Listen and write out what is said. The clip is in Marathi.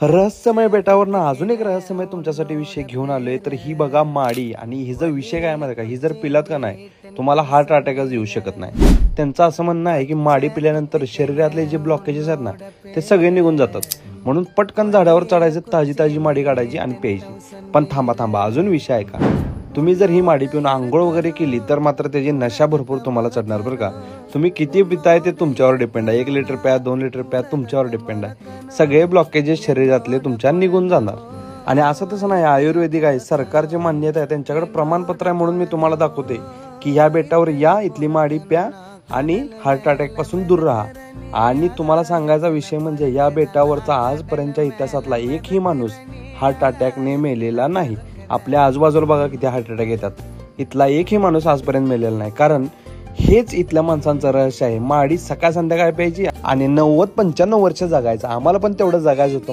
रहस्यमय बेटावरनं अजून एक रहस्यमय तुमच्यासाठी विषय घेऊन आलोय. तर ही बघा माडी, आणि हिचा विषय काय माहिती का, ही जर पिलात का नाही तुम्हाला हार्ट अटॅकच येऊ शकत नाही. त्यांचं असं म्हणणं आहे की माडी पिल्यानंतर शरीरातले जे ब्लॉकेजेस आहेत ना ते सगळे निघून जातात. म्हणून पटकन झाडावर चढायचं, ताजी ताजी माडी काढायची आणि प्यायची. पण थांबा अजून विषय आहे का, तुम्ही जर ही माडी पिऊन आंघोळ वगैरे केली तर मात्र त्याची नशा भरपूर तुम्हाला चढणार बरं का. तुम्ही किती पिताय ते तुमच्यावर डिपेंड आहे. 1 लिटर प्या, 2 लिटर प्या, तुमच्यावर डिपेंड आहे. सगळे ब्लॉकेजेस शरीरातले तुमच्या निघून जाणार. आणि असं तसं नाही, आयुर्वेदिक आहे, सरकारची मान्यता आहे, त्यांच्याकडे प्रमाणपत्र आहे. म्हणून मी तुम्हाला दाखवते की ह्या बेटावर या, इथली माडी प्या आणि हार्ट अटॅक पासून दूर राहा. आणि तुम्हाला सांगायचा विषय म्हणजे या बेटावरचा आजपर्यंतच्या इतिहासातला एकही माणूस हार्ट अटॅकने मेलेला नाही. आपल्या आजूबाजूला बघा किती हार्ट अटॅक येतात, इथला एकही माणूस आजपर्यंत मेलेला नाही. कारण हेच इथल्या माणसांचं रहस्य आहे. माडी सकाळ संध्याकाळ प्यायची आणि 90-95 वर्ष जगायचं. आम्हाला पण तेवढं जगायचं होतं.